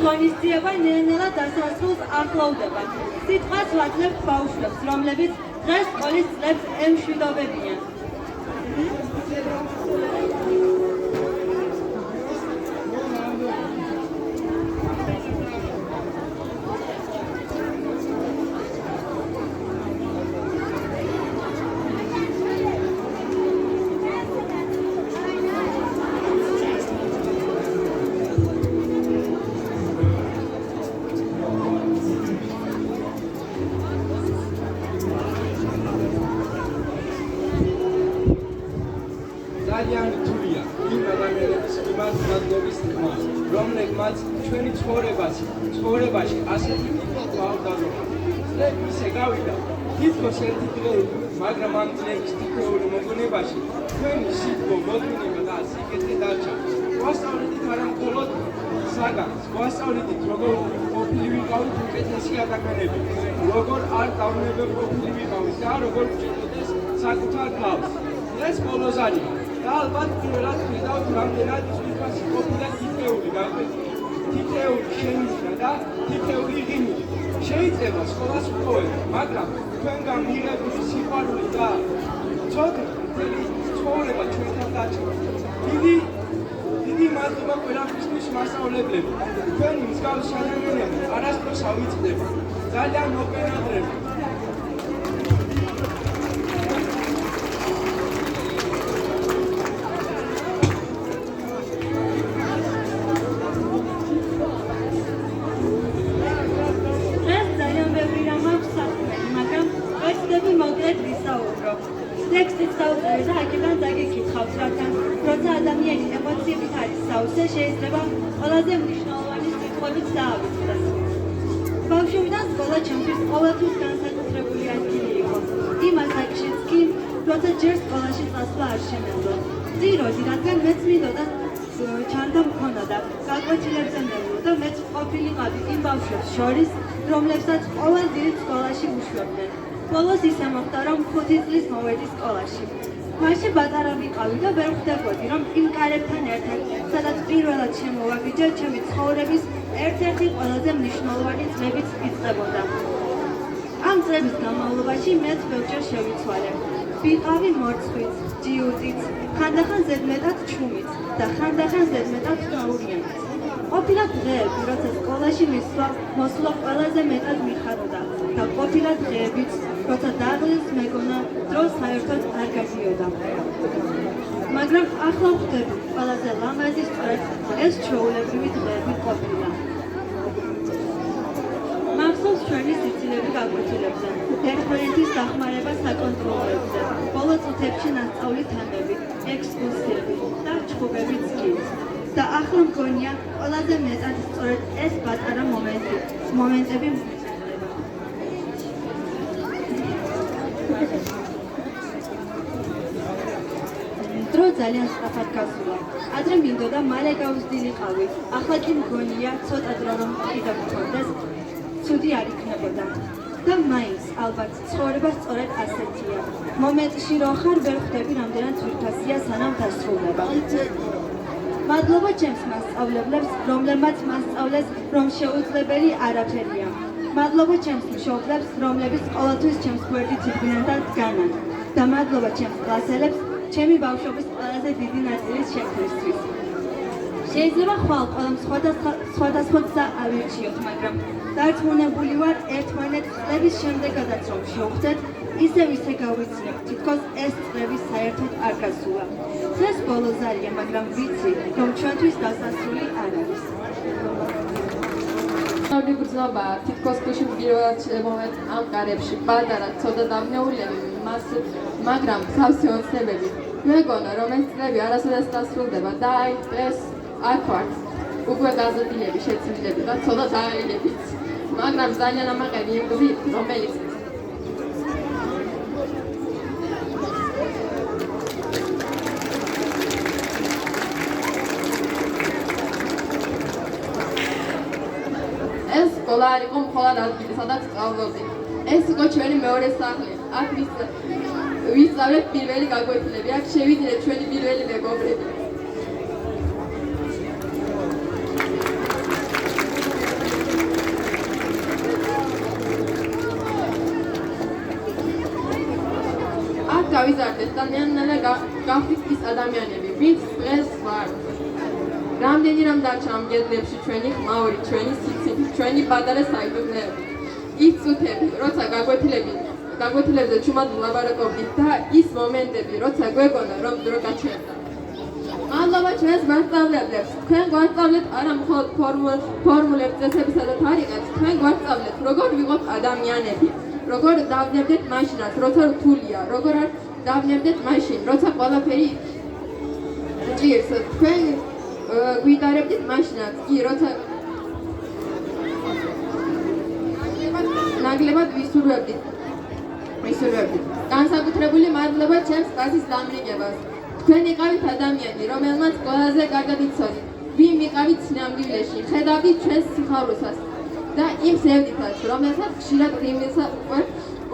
ღონისძიება ნელ-ნელა დასასრულს ახლოვდება. სიტყვას ვაძლევთ ბავშვებს, რომლებიც დღეს სკოლის წლებს ემშვიდობებიან. რომლებმაც ჩვენი ცხოვრებაში ასეთი გვაქვს. წლები ისე გავიდა, თითქოს ერთი დღე, მაგრამ ამ წლების თითოეული მოგონებაში ჩვენი სიტყვა, მოთმინება და სიკეთე დარჩა. გვასწავლეთით არა მხოლოდ საგანს, გვასწავლეთით როგორ ყოფილი ვიყავით უკეთესი ადამიანები, როგორ არ დავნებელ ყოფილი ვიყავით და როგორ ვჭიროდეს საკუთარ თავს. ეს ბოლოზალია. და ალბათ პირველად ვიდავთ რამდენად ძვირფასი ყოფილა თითეული გაკვეთი, თითეული შენიშნა და თითეული ღიმილი. შეიძლება სკოლას ვთხოვეთ, მაგრამ თქვენგან მიღებული სიყვარული და ცოდნა მთელი ცხოვრება ჩვენთან დაჭრა. დიდი მადლობა ყველაფრისთვის მასწავლებლები. თქვენი მსგავსი ადამიანები არასდროს ავიწყდება. ძალიან მოპენადრები. ტექსტიც დავწერე და აქედან დაგეკითხავთ, რადგან როცა ადამიანი ემოციებით არის სავსე, შეიძლება ყველაზე მნიშვნელოვანი სიტყვებით დაავიწყდეს. ბავშვობიდან სკოლა ჩემთვის ყოველთვის განსაკუთრებული ადგილი იყო. იმ ასაკშიც კი, როცა ჯერ სკოლაში წასვლა არ შემეძლო. ვწიროდი, რადგან მეც მინდოდა ჩანდა მქონოდა, გაკვეთილებზე მევდოდა, მეც ყოფილიყავი იმ ბავშვებს შორის, რომლებსაც ყოველ დილით სკოლაში უშვებდნენ. ბოლოს ისე მოხდა, რომ 5 წლის მოვედი სკოლაში. მაშინ პატარა ვიყავი და ვერ ხვდებოდი, რომ იმ კარებთან ერთად, სადაც პირველად შემოვაგიჯა, ჩემი ცხოვრების ერთ-ერთი ყველაზე მნიშვნელოვანი წლებიც იწყებოდა. ამ წლების განმავლობაში მეც ბევრჯერ შევიცვალე. ვიყავი მორცხვით, ჯიუტით, ხანდახან ზედმეტად ჩუმით და ხანდახან ზედმეტად ხაურიანით. ყოფილა დღეები, როცა სკოლაში მოსვლა ყველაზე მეტად მიხაროდა და ყოფილა დღეებიც, როცა დაღლის მეგონა დრო საერთოდ არ გადიოდა. მაგრამ ახლა ვხვდები, ყველაზე ლამაზი სწორედ ეს ჩვეულებრივი დღეები ყოფილა. მახსოვს ჩვენი სიცილები გაკვეთილებზე, ერთმანეთის დახმარება საკონტროლოებზე, ბოლო წუთებში ნასწავლი თემები, ექსკურსიები და ჩხუბებიც კი. და ახლა მგონია ყველაზე მეტად სწორედ ეს პატარა მომენტები დრო ძალიან სწრაფად გასულა. ადრე მინდოდა მალე გავსდილიყავი, ახლა კი მგონია ცოტა დრო რომ კიდევ გქონდეს, ცუდი არ იქნებოდა. და მაინც ალბათ ცხოვრება სწორედ ასეთია. მომენტში რო ხარ ვერ ხვდები რამდენად ძვირფასია სანამ დასრულდება. მადლობა ჩემს მასწავლებლებს, რომლებმაც მასწავლეს, რომ შეუძლებელი არაფერია. მადლობა ჩემს მშობლებს, რომლებიც ყოველთვის ჩემს გვერდით იყვნენ და დგანან. და მადლობა ჩემს კლასელებს, ჩემი ბავშვობის ყველაზე დიდი ნაწილის შექმნისთვის. შეიძლება ხვალ ყველამ სხვადასხვა გზა ავირჩიოთ, მაგრამ დარწმუნებული ვარ, ერთმანეთს წლების შემდეგადაც რომ შევხვდეთ, ისევ გავიცნობ, თითქოს ეს წლები საერთოდ არ გასულა. დღეს ბოლო ზარია, მაგრამ ვიცი, რომ ჩვენთვის დასასრული არ არის. გრძნობა, თითქოს გუშინ პირველად შემოვედ ამ კარებში, პატარა, ცოტა დამნეულები, მაგრამ მსგავსი ოცნებები. მეგონა, რომ ეს წლები არასოდეს დასრულდება და აი დღეს აქ ვართ. უკვე გაზრდილები, შეცვლილები და ცოტა დააილებიც. მაგრამ ძალიან ამაყები იმ გზით, რომელიც ეს სკოლა არ იყო მხოლოდ ადგილი, სადაც სწავლობდი. ეს იყო ჩვენი მეორე სახლი. აქ ვისწავლეთ პირველი გაკვეთილები, აქ შევიდნენ ჩვენი პირველი მეგობრები. გავიზარდეთ და ნელ-ნელა გავხდით ის ადამიანები, ვინც დღეს ვართ. რამდენი რამ დარჩა ამ კედლებში ჩვენი ხმაური, ჩვენი სიცივი, ჩვენი პატარა საიდუმლოები. ის წუთები, როცა გაგვეთილებდა ჩუმად ვლაპარაკობდით და ის მომენტები, როცა გვეგონა რომ დრო გაჩერდა. მადლობა ჩვენს მასწავლებლებს. თქვენ გვასწავლეთ არა მხოლოდ ფორმულებს, წესებისა და თარიღებს, თქვენ გვასწავლეთ როგორ ვიყოთ ადამიანები, როგორ დავნებდეთ მაშინაც, როცა რთულია, როგორ არ დავნებდეთ მაშინ, როცა ყველაფერი ჭირს. თქვენ გვიტარებდით მაშინაც, კი, როცა ნაკლებად ვისურვებდით. განსაკუთრებული მადლობა ჩემს კლასის დამრიგებას. თქვენ იყავით ადამიანი, რომელმაც ყველაზე კარგად იცოდით, ვინ ვიყავით სინამდვილეში, ხედავდით ჩვენს სიხარულსაც და იმ სევდითაც, რომელსაც ხშირად ღიმილსა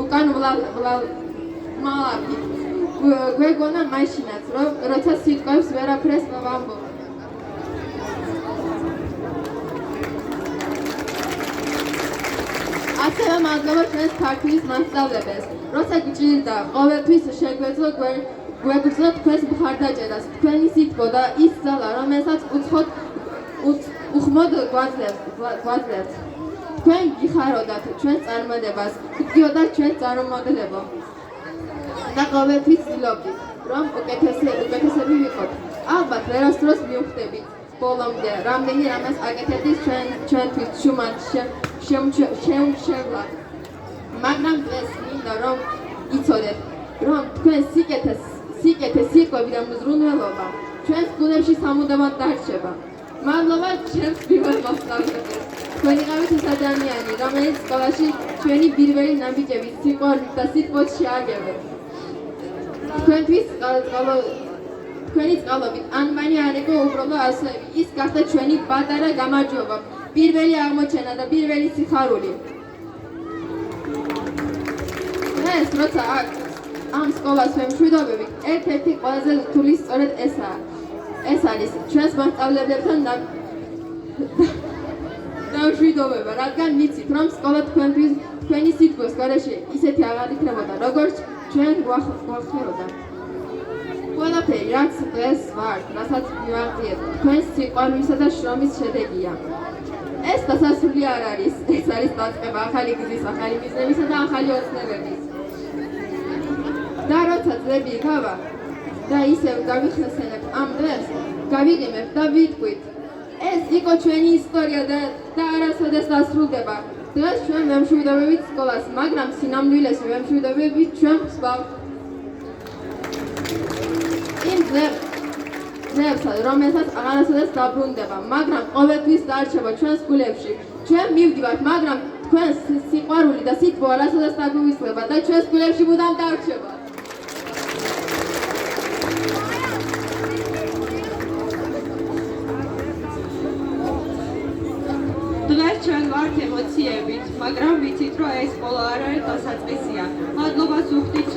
უკან ვლავმალავდით. გვეგონა მაშინაც, როცა სიტყვებს ვერაფერს ვამბობ. ასევე მადლობა ჩვენს ქართლის მასწავლებელს, როცა გჭირდა ყოველთვის შეგვეძლო გვეგრძნო თქვენს მხარდაჭერას, თქვენი სიტყვა და ის ძალა, რომელსაც უხმოდ გვაძლევთ. თქვენ გიხაროდათ ჩვენს წარმოდებას, გდიოდათ ჩვენს წარმომადგენლებო და ყოველთვის ვცდილობდით, რომ უკეთესები ვიყოთ. ალბათ ვერასდროს მივხვდებით ბოლომდე, რამდენი რამას აკეთებდით ჩვენთვის შუმად შეუმჩევლად. მაგრამ დღეს მინდა რომ იცოდეთ, რომ თქვენ სიკეთე, სიტყვები და მზრუნველობა ჩვენს გულებში სამუდამოდ დარჩება. მადლობა ჩემს პირველ მასწავლებელს. თქვენ იყავით ის ადამიანი, რომელიც სკოლაში ჩვენი პირველი ნაბიჯების სიყვარულით და სიტყვით შეაგებეთ. თქვენი წყალობით ანბანი არ იყო უბრალოდ ასლები, ის გახდა ჩვენი პატარა გამარჯვება, პირველი აღმოჩენა და პირველი სიხარული. დღეს როცა ამ სკოლას ვემშვიდობებით, ერთ-ერთი ყველაზე რთული სწორედ ეს არის ჩვენს მასწავლებლებთან დამშვიდობება, რადგან ვიცით, რომ სკოლა თქვენი სიტყვის გარეშე ისეთი აღარ იქნებოდა, როგორც ჩვენ გვახსოვდა. ყველაფერი, რაც დღეს ვართ, რასაც მივაღწიეთ, თქვენს სიყვარულისა და შრომის შედეგია. ეს დასასრული არ არის, ეს არის დაწყება ახალი გზის, ახალი მიზნებისა და ახალი ოცნებების. და როცა წლები იქავა და ისევ გავიხსენებთ ამ დღეს, გავიღიმებთ და ვიტყვით. ეს იყო ჩვენი ისტორია და არასოდეს დასრულდება. დღეს ჩვენ ვემშვიდობებით სკოლას, მაგრამ სინამდვილეში ვემშვიდობებით ჩვენ ხსვავთ. იმ დღეებსაც, რომელსაც აღარასოდეს დაბრუნდება, მაგრამ ყოველთვის დარჩება ჩვენს გულებში. ჩვენ მივდივართ, მაგრამ თქვენს სიყვარული და სიტყვა არასოდეს დაგვისლება და ჩვენს გულებში მუდამ დარჩება. დღეს ჩვენ ვართ ემოციებით, მაგრამ ვიცით, რომ ეს სკოლა არ არის დასაწყისია. მადლობას უხდით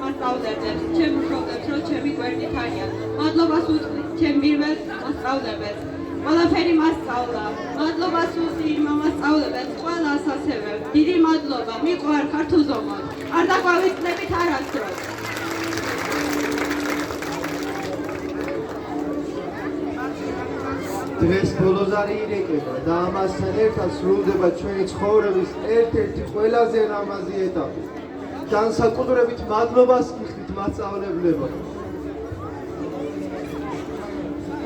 მასწავლებლებს, ჩემ მშობლებს, რომ ჩემი გვერდით არიან. მადლობას უხდით ჩემ პირველ მასწავლებელს. ყველაფერი მასწავლა. მადლობას უხდით მასწავლებელს, ყველას ასევე. დიდი მადლობა, მიყვარხართ უზომოდ. არ დაგვავიწყდებით არასდროს. დღეს ბოლოს არ ირეკება და ამასთან ერთად სრულდება ჩვენი ცხოვრების ერთ-ერთი ყველაზე ლამაზი ეტაპი. განსაკუთრებით მადლობას გიხდით მასწავლებლებო,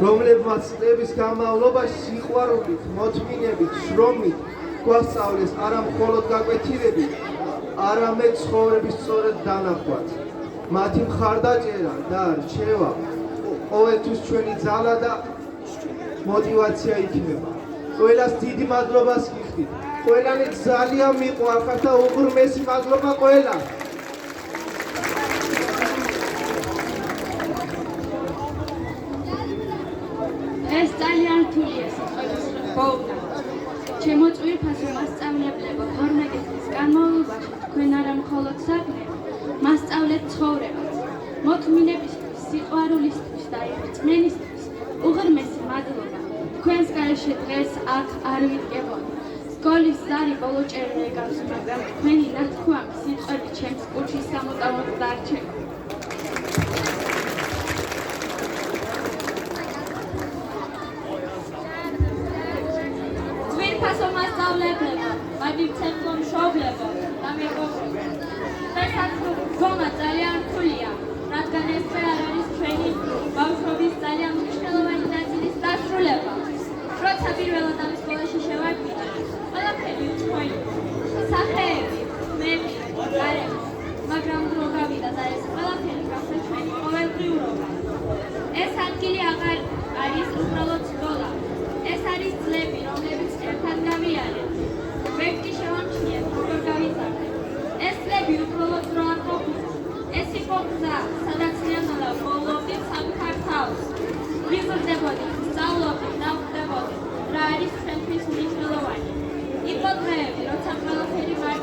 რომლებმაც წლების განმავლობაში სიყვარულით, მოთმინებით, შრომით გვასწავლეს არა მხოლოდ გაკვეთილებით, არამედ ცხოვრების სწორედ დანახვაც. მათი მხარდაჭერა და რჩევა ყოველთვის ჩვენი ძალა და мотивация იქნება. ყველას დიდი მადლობას გიხდით. ყველანი ძალიან მიყვარხართ და უღრმესი მადლობა ყველას. ეს ძალიან რთულია სიტყვების ბოლნა. ჩემო წვირფასო მასწავლებლებო, 12 წლის განმავლობაში თქვენ არა მხოლოდ საქმე, მასწავლეთ ცხოვრებას. მოთმინებისთვის, სიყვარულისთვის და რწმენისთვის უღრმესი მადლობა. თქვენს გარეშე დღეს აქ არ ვიდგებოდი. სკოლის ზარი ბოლო ჭერილ ეკავს, მაგრამ თქვენი ნათქვამი სიტყვები ჩემს კუჩის სამუდამოდ დარჩება.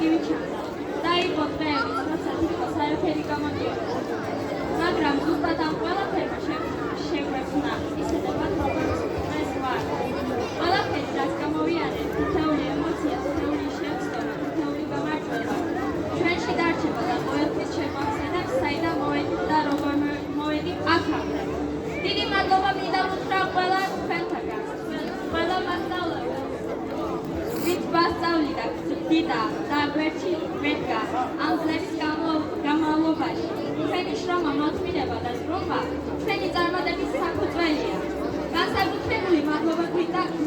იგივე ჩანდა. დაიყო დღეები, როცა თითქოს არაფერი გამოდიოდა. მაგრამ ზუსტად ამ ყველაფერმა შეგვეცნა ისედაც როგორც ეს ვარ. ყველაფერი, რაც გამოვიარეთ, თითოეული ემოცია, თითოეული შევსწორა, თითოეული გამარჯვება ჩვენში დარჩება და ყოველთვის შემოახსენებს, საიდან მოვედით და როგორ მოვედით აქამდე. დიდი მადლობა მინდა უთხრა ყველა თქვენთაგან, ყველა მასწავლებლებს, ვინც მასწავლიდა გზდიდა და გვერდში გვედგა ამ წლების განმავლობაში. Თქვენი შრომა, მოთმინება და ზრუნვა თქვენი წარმატების საფუძველია. განსაკუთრებული მადლობა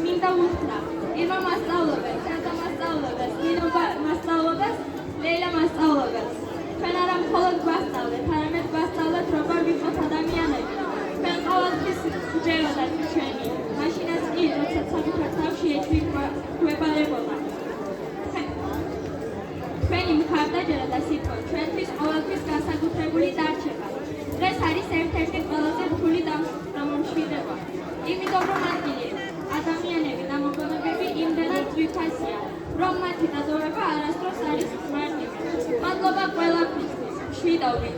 მინდა უთხრა ირმა მასწავლებელს, სანტა მასწავლებელს, ნინო მასწავლებელს, ლეილა მასწავლებელს. თქვენ არა მხოლოდ გვასწავლეთ, არამედ გვასწავლეთ როგორ ვიყოთ ადამიანები. თქვენ ყოველთვის გჯეროდათ ჩვენი, მაშინაც კი, როცა საკუთარ თავში ეჭვი გვებარებოდა. თქვენი მხარდაჭერა და სიტყვა ჩვენთვის ყოველთვის განსაკუთრებული დარჩება. დღეს არის ერთ-ერთი ყველაზე რთული დამამშვიდობა. იმიტომ რომ ადგილი, ადამიანები და მოგონებები იმდენად ძვირფასია, რომ მათი დაზოვება არასდროს არის მარტივი. მადლობა ყველაფრისთვის. მშვიდობით.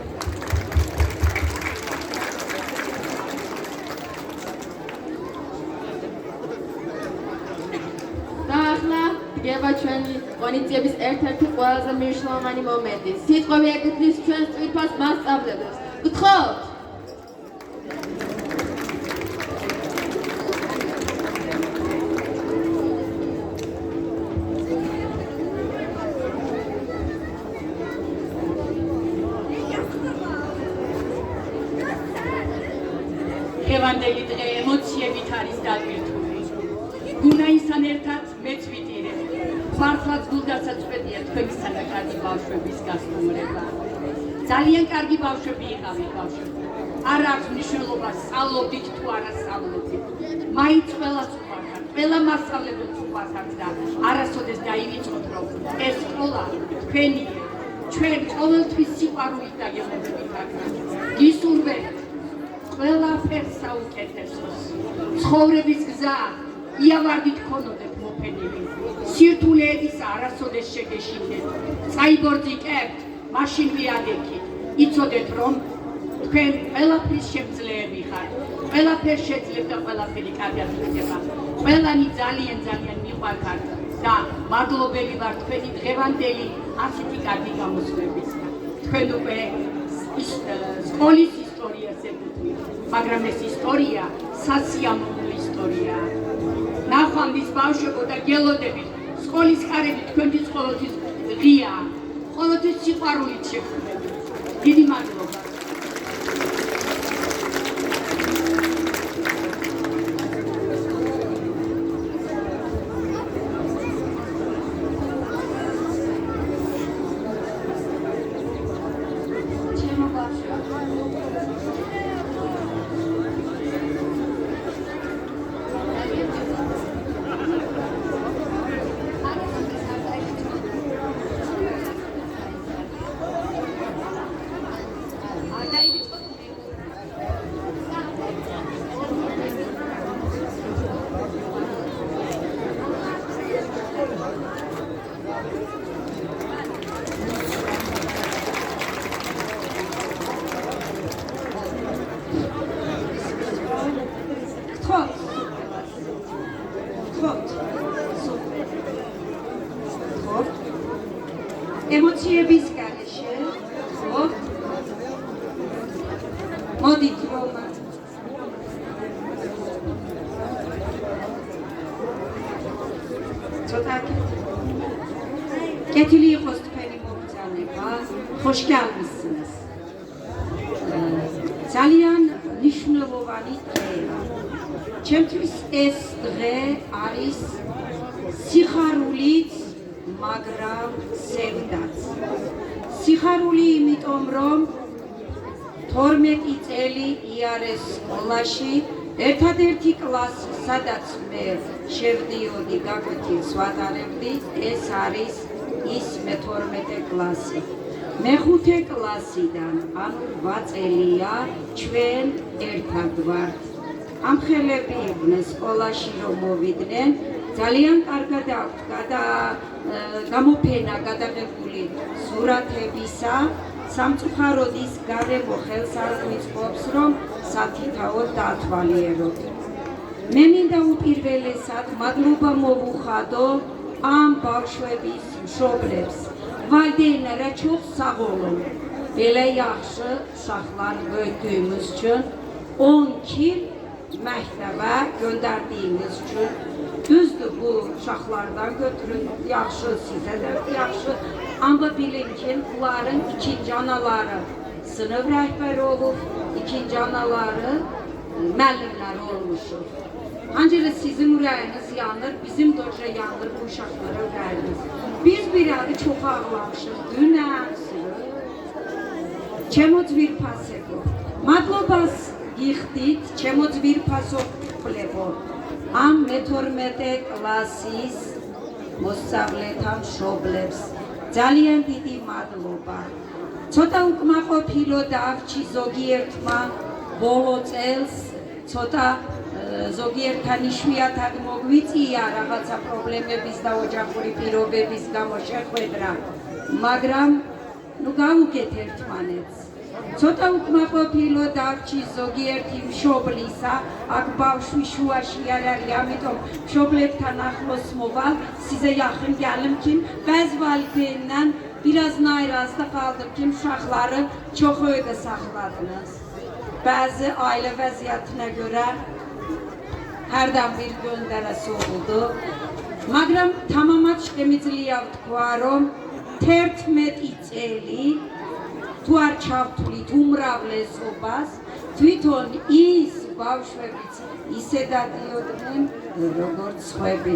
და ახლა დგება ჩვენი ღონისძიების ერთ-ერთი ყველაზე მნიშვნელოვანი მომენტი. სიტყვები ეკუთვნის ჩვენს ძვირფას მასწავლებლებს. გთხოვთ! დღევანდელი დღე ემოციებით არის დაგირთული. გუნაისთან ერთად მეც ვიტირებ. მართლაც გულდასაწყვეტია თქვენისთანა კარგი ბავშვების გასტუმრება. ძალიან კარგი ბავშვები იყავით ბავშვები. არ აქვს მნიშვნელობა სწავლობდით თუ არა სწავლობდით. მაინც ყველას უყვართ, ყველა მასწავლებელს უყვართ და არასოდეს დაივიწყოთ რომ ეს სკოლა თქვენია. ჩვენ ყოველთვის სიყვარულით დაგემოვნებით აქ. გისურვებთ ყველაფერს საუკეთესოს. ცხოვრების გზა იავარდით ქონოდეთ მოფენილი. სირთულეების არასოდეს შეგეშინდეთ. წაიბორძიკებთ, მაშინ ვიადექით. იცოდეთ რომ თქვენ ყველაფრის შემძლეები ხართ. ყველაფერს შეძლებთ და ყველაფერი კარგად იქნება. ყველანი ძალიან მიყვარხართ და მადლობელი ვარ თქვენი დღევანდელი ასეთი კარგი გამოსვლების. თქვენ უკვე სკოლის ისტორიას ეკუთვნით, მაგრამ ეს ისტორია სასიამოვნო ისტორიაა. ნახვამდის ბავშვებო და გელოდებით, სკოლის კარები თქვენთვის ყოველთვის ღიაა, ყოველთვის სიყვარულით შეგხვდებით. დიდი მადლობა. ემოციების გარეშე, ხო? მოდით რომ ცოტა კეთილი იყოს თქვენი მოგზაურობა, ხოშკი აღმისცნეს. ძალიან მნიშვნელოვანი დღეა. ჩემთვის ეს დღე არის სიხარულით, მაგრამ სევდაც. სიხარული იმიტომ რომ 12 წელი იარეს სკოლაში, ერთადერთი კლასი, სადაც მე შევდიოდი, გაკვეთილს ვატარებდი, ეს არის ის მე-12 კლასი. მე-5 კლასიდან, ანუ 8 წელია ჩვენ ერთად ვართ. ამ ხელები იყვნენ სკოლაში რომ მოვიდნენ, ძალიან კარგად აქვთ გამოფენა გადაღებული სურათებისა, სამწუხაროდ ის გარემო ხელს არ მიწვევს, რომ სათითაოდ დაათვალიეროთ. მე მინდა უპირველესად მადლობა მოვუხადო ამ ბავშვების მშობლებს, valideyn çox sağ olun. Belə yaxşı uşaqlar böyütdüyümüz üçün 12 məktəbə göndərdiyimiz üçün düzdür bu uşaqlardan götürün, yaxşı sizə də yaxşı. Amma bilin ki, bunların ikinci anaları sınıf rəhbəri olub, ikinci anaları müəllimlər olmuşur. Ancaq sizin ürəyiniz yanır, bizim də yanır bu uşaqlara ürəyiniz. Biz bir adı çox ağlamışıq, dünən. Ჩემო ძვირფასებო, მადლობას გიხდით, ჩემო ძვირფასობლებო, ამ მე-12 კლასის მოსწავლეთა მშობლებს ძალიან დიდი მადლობა. ცოტა უკმაყოფილო დავრჩი ზოგიერთმა ბოლო წელს, ცოტა ზოგიერთთან იშვიათად მოგვიწია რაღაცა პრობლემების და ოჯახური პირობების გამო შეხვედრა, მაგრამ გავუკეთ ერთმანეთს. ცოტა უკმაყოფილო დავრჩი ზოგიერთი მშობლისა, აქ ბავშვი შუაში არ არის, ამიტომ მშობლებთან ახლოს მოვალ, size yaxın gəlim ki, bəzi valideynlə biraz narazı qaldım ki, uşaqları çox öydə saxladınız. Bəzi ailə vəziyyətinə görə hərdən bir göndərəsi oldu. Მაგრამ თამამად შემიძლია ვთქვა, რომ 11 წელი თუ არ ჩავთვლით უმრავლესობას, თვითონ ის ბავშვებიც ისე დადიოდნენ, როგორც სხვები.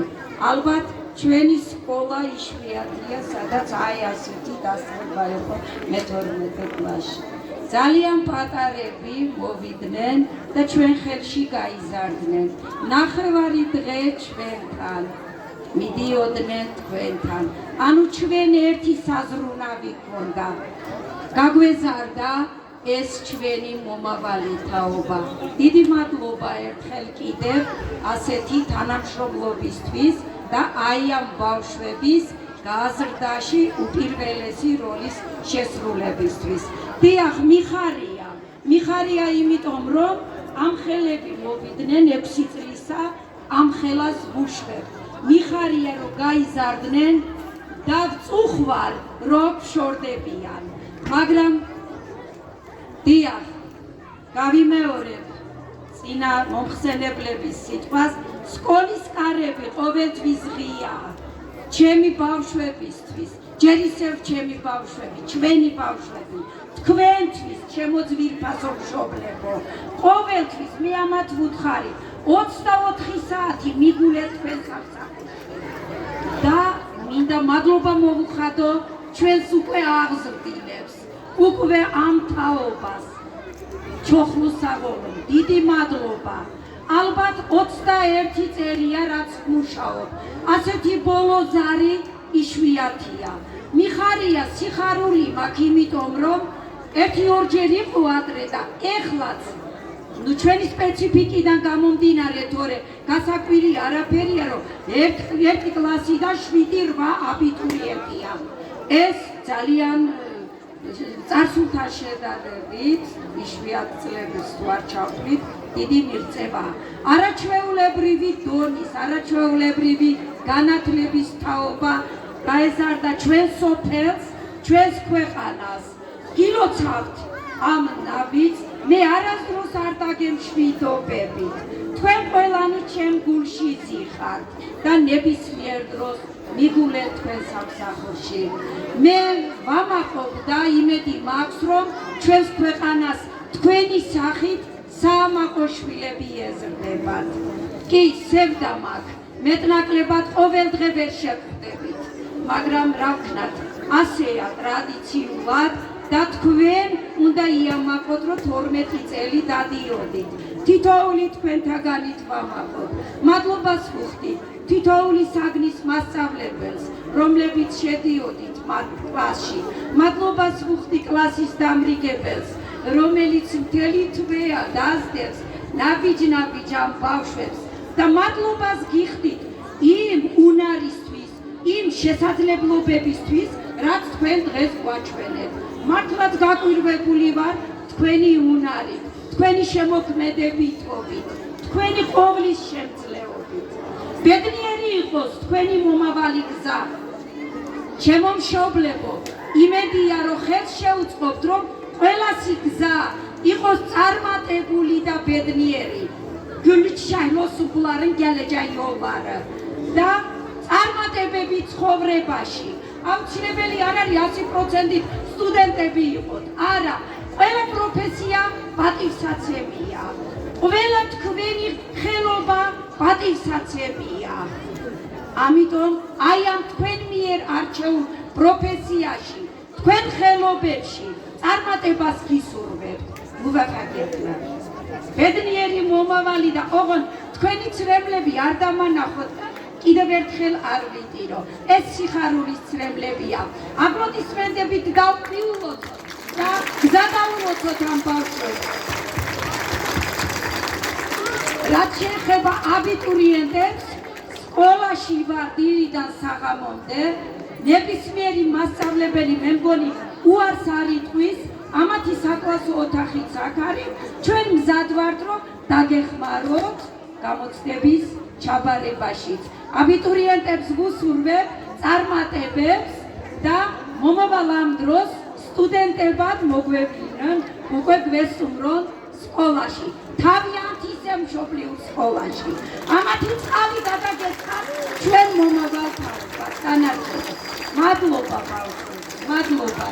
ალბათ ჩვენი სკოლა იშვიათია, სადაც აი ასეთი დასწრება იყო მე-12 კლასში. ძალიან პატარები მოვიდნენ და ჩვენ ხელში გაიზარდნენ. ნახევარი დღე ჩვენთან მიდიოდნენ თქვენთან. ანუ ჩვენ ერთი საზრუნავი გქონდა. გაგვეზარდა ეს ჩვენი მომავალი თაობა. დიდი მადლობა ერთხელ კიდევ ასეთი თანამშრომლობისთვის და აი ამ ბავშვების გაზრდაში უპირველესი როლის შესრულებისთვის. დიახ, მიხარია იმიტომ, რომ ამ ხელები მოვიდნენ 6 წლისა ამ ხელას ვუშვებ. მიხარია, რომ გაიზარდნენ და ვწუხვალ, რომ შორდებიან. მაგრამ დიახ, გავიმეორებ წინა მომხსენებლების სიტყვას, სკოლის კარები ყოველთვის ღიაა. ჩემი ბავშვებისთვის, ჯერ ისევ ჩემი ბავშვები, ჩვენი ბავშვები, თქვენთვის, ჩემო ძვირფასო მშობლებო, ყოველთვის მე ამათ ვუთხარი, 24 საათი მიგულეთ თქვენ სამსახურში. და მინდა მადლობა მოვუხადო ჩვენს უკვე აღზრდილებს, უკვე ამ თაობას. ჩოხლუსაღოლო, დიდი მადლობა. ალბათ 21 წელია რაც მუშაობ. ასეთი ბოლო ზარი იშვიათია. მიხარია, სიხარული მაქვს, იმიტომ რომ 1-2 იყო ადრე და ეხლაც ჩვენი სპეციფიკიდან გამომდინარე, თორე გასაკვირი არაფერია, რომ 1 კლასი და 7-8 აბიტურიენტია. ეს ძალიან წარსულთან შედარებით, იშვიათ წლების თუ არ ჩავთვლით, დიდი მიღწევაა. არაჩვეულებრივი დონის, არაჩვეულებრივი განათლების თაობა გაეზარდა ჩვენ სოფელს, ჩვენს ქვეყანას. გილოცავთ ამ ნაბიჯს, მე არასდროს არ დაგემშვიდობებით. თქვენ ყველანი ჩემ გულში ზიხართ და ნებისმიერ დროს მიგულეთ თქვენ სამსახურში. მე ვამაყობ და იმედი მაქვს, რომ ჩვენს ქვეყანას თქვენი სახით საამაყო შვილები ეზრდებათ. კი, სევდა მაქვს, მეტნაკლებად ყოველ დღე ვერ შევხვდებით, მაგრამ რა ვქნათ, ასეა ტრადიციულად და თქვენ უნდა იამაყოთ, რომ 12 წელი დადიოდით. თითოეული თქვენთაგანით ვამაყობ. მადლობას ვუხდით თითოეული საგნის მასწავლებელს, რომლებიც შედიოდით მათ კლასში. მადლობას ვუხდი კლასის დამრიგებელს, რომელიც მთელი თვეა დასდევს ნაბიჯ-ნაბიჯ ამ ბავშვებს და მადლობას გიხდით იმ უნარისთვის, იმ შესაძლებლობებისთვის, რაც თქვენ დღეს გვაჩვენეთ. მართლაც გაკვირვებული ვარ თქვენი უნარით, თქვენი შემოქმედებითობით, თქვენი ყოვლის შემძლეობით. ბედნიერი იყოს თქვენი მომავალი გზა. ჩემო მშობლებო, იმედია, რომ ხელს შეუწყობთ, რომ ყველასი გზა იყოს წარმატებული და ბედნიერი. გულჩაილოს უყლარენ გალეჯაი ოვარა და წარმატებები ცხოვრებაში. აუცილებელი არ არის 100% სტუდენტები იყოთ. არა, ყველა პროფესია პატივსაცემია. ყველა თქვენი ხელობა პატივსაცემია. ამიტომ აი ამ თქვენ მიერ არჩეულ პროფესიაში, თქვენ ხელობებში წარმატებას გისურვებთ. მოვახაგებთ. ბედნიერი მომავალი და ოღონდ თქვენი ცრემლები არ დამანახოთ და კიდევ ერთხელ არ ვიტირო. ეს სიხარულის ცრემლებია. აპლოდისმენტებით დავპიულოთ და გზა დავუოცოთ ამ ბავშვებს. რაც შეეხება აბიტურიენტებს, სკოლაში ვარ დილიდან საღამომდე, ნებისმიერი მასწავლებელი მე მგონი უარს არ იტყვის, ამათი საკლასო ოთახიც აქ არის, ჩვენ მზად ვართ, რომ დაგეხმაროთ გამოცდების ჩაბარებაშიც. აბიტურიენტებს ვუსურვებ წარმატებებს და მომავალ ამ დროს სტუდენტებად მოგვევლინენ, უკვე გვესტუმრონ სკოლაში. თავიანთ ისე მშობლიურ სკოლაში. ამათი წყალი გადაგეცხათ ჩვენ მომავალ თაობას. განარჩევთ. მადლობა ბავშვებო, მადლობა.